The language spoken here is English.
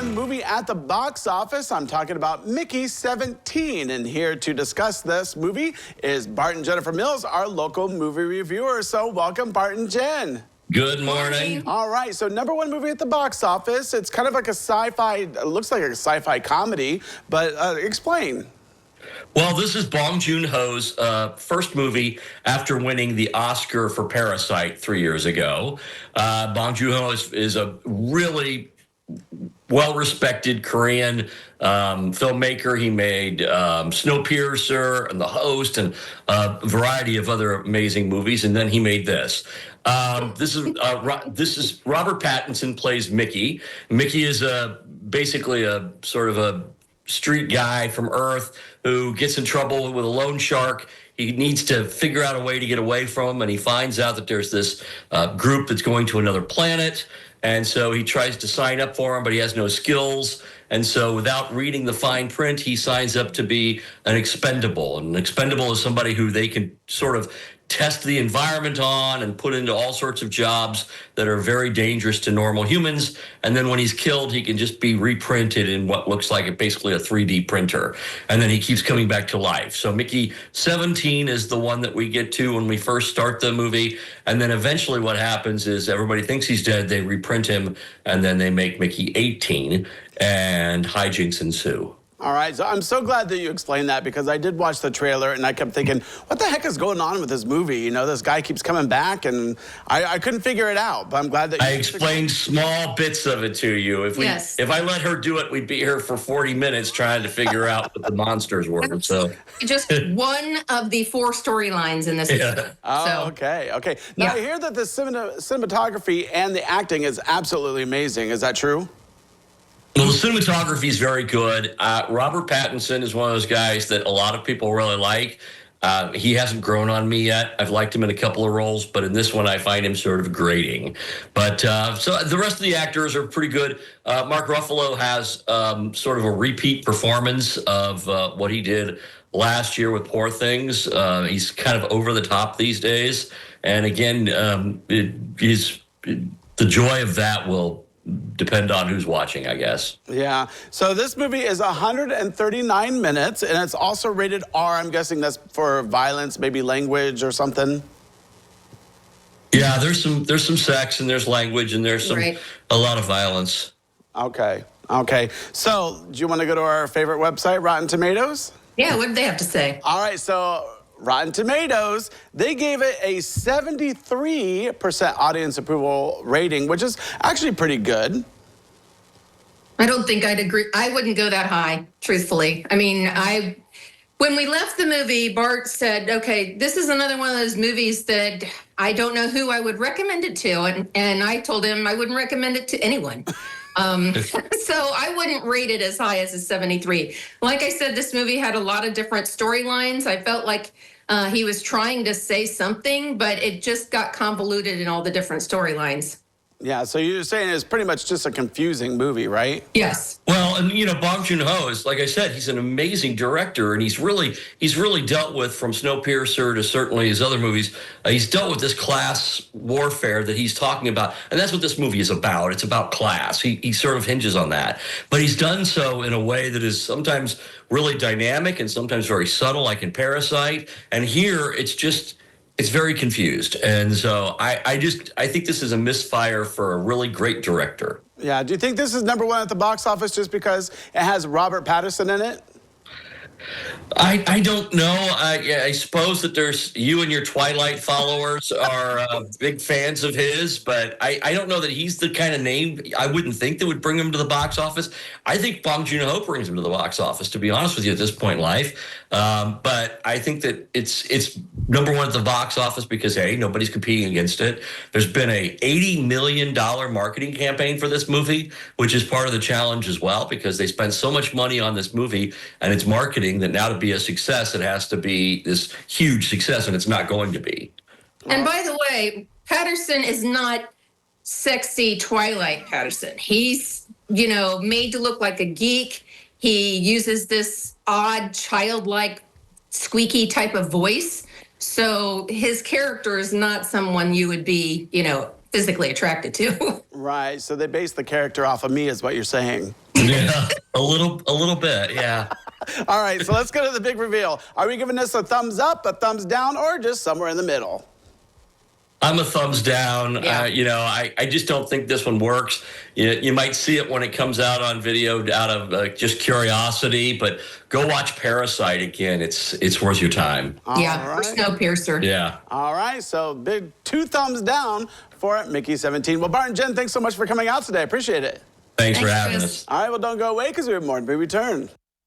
#1 movie at the box office. I'm talking about Mickey 17. And here to discuss this movie is Bart and Jennifer Mills, our local movie reviewer. So welcome, Bart and Jen. Good morning. All right, so #1 movie at the box office. It's kind of like a sci-fi, it looks like a sci-fi comedy, but explain. Well, this is Bong Joon-ho's first movie after winning the Oscar for Parasite 3 years ago. Bong Joon-ho is a really well-respected Korean filmmaker. He made Snowpiercer and The Host and a variety of other amazing movies, and then he made this. This is Robert Pattinson plays Mickey. Mickey is basically a sort of a street guy from Earth who gets in trouble with a loan shark. He needs to figure out a way to get away from him, and he finds out that there's this group that's going to another planet. And so he tries to sign up for him, but he has no skills. And so without reading the fine print, he signs up to be an expendable. And an expendable is somebody who they can sort of test the environment on and put into all sorts of jobs that are very dangerous to normal humans. And then when he's killed, he can just be reprinted in what looks like basically a 3D printer. And then he keeps coming back to life. So Mickey 17 is the one that we get to when we first start the movie. And then eventually what happens is everybody thinks he's dead. They reprint him, and then they make Mickey 18, and hijinks ensue. All right, so I'm so glad that you explained that, because I did watch the trailer and I kept thinking, what the heck is going on with this movie? You know, this guy keeps coming back, and I couldn't figure it out, but I'm glad that you explained small bits of it to you. If I let her do it, we'd be here for 40 minutes trying to figure out what the monsters were. So just one of the 4 storylines in this. Yeah. Oh, okay. Now I hear that the cinematography and the acting is absolutely amazing. Is that true? Well, the cinematography is very good. Robert Pattinson is one of those guys that a lot of people really like. He hasn't grown on me yet. I've liked him in a couple of roles, but in this one, I find him sort of grating. But so the rest of the actors are pretty good. Mark Ruffalo has sort of a repeat performance of what he did last year with Poor Things. He's kind of over the top these days. And again, the joy of that will depend on who's watching, I guess. Yeah. So this movie is 139 minutes, and it's also rated R. I'm guessing that's for violence, maybe language or something. Yeah, there's some sex, and there's language, and there's a lot of violence. Okay. So do you want to go to our favorite website, Rotten Tomatoes? Yeah, what did they have to say? All right, so Rotten Tomatoes, they gave it a 73% audience approval rating, which is actually pretty good. I don't think I'd agree. I wouldn't go that high, truthfully. I mean, when we left the movie, Bart said, okay, this is another one of those movies that I don't know who I would recommend it to. And I told him I wouldn't recommend it to anyone. So I wouldn't rate it as high as a 73. Like I said, this movie had a lot of different storylines. I felt like he was trying to say something, but it just got convoluted in all the different storylines. Yeah, so you're saying it's pretty much just a confusing movie, right? Yes. Well, and you know, Bong Joon-ho is, like I said, he's an amazing director, and he's really dealt with, from Snowpiercer to certainly his other movies, he's dealt with this class warfare that he's talking about, and that's what this movie is about. It's about class. He sort of hinges on that, but he's done so in a way that is sometimes really dynamic and sometimes very subtle, like in Parasite. And here, it's very confused. And so I think this is a misfire for a really great director. Yeah, do you think this is #1 at the box office just because it has Robert Pattinson in it? I don't know. I suppose that there's you and your Twilight followers are big fans of his, but I don't know that he's the kind of name I wouldn't think that would bring him to the box office. I think Bong Joon-ho brings him to the box office, to be honest with you, at this point in life. But I think that it's #1 at the box office because, hey, nobody's competing against it. There's been a $80 million marketing campaign for this movie, which is part of the challenge as well, because they spent so much money on this movie and its marketing that now to be a success, it has to be this huge success, and it's not going to be. And by the way, Patterson is not sexy Twilight Patterson. He's, made to look like a geek. He uses this odd, childlike, squeaky type of voice. So his character is not someone you would be, physically attracted to. Right. So they based the character off of me, is what you're saying. Yeah, a little bit, yeah. All right, so let's go to the big reveal. Are we giving this a thumbs up, a thumbs down, or just somewhere in the middle? I'm a thumbs down. Yeah. I just don't think this one works. You might see it when it comes out on video out of just curiosity, but go watch Parasite again. It's worth your time. Yeah, All or right. Snowpiercer. Yeah. All right, so big 2 thumbs down for Mickey 17. Well, Bart and Jen, thanks so much for coming out today. Appreciate it. Thanks for Thanks, having Chris. us. All right, well, don't go away because we have more to be returned.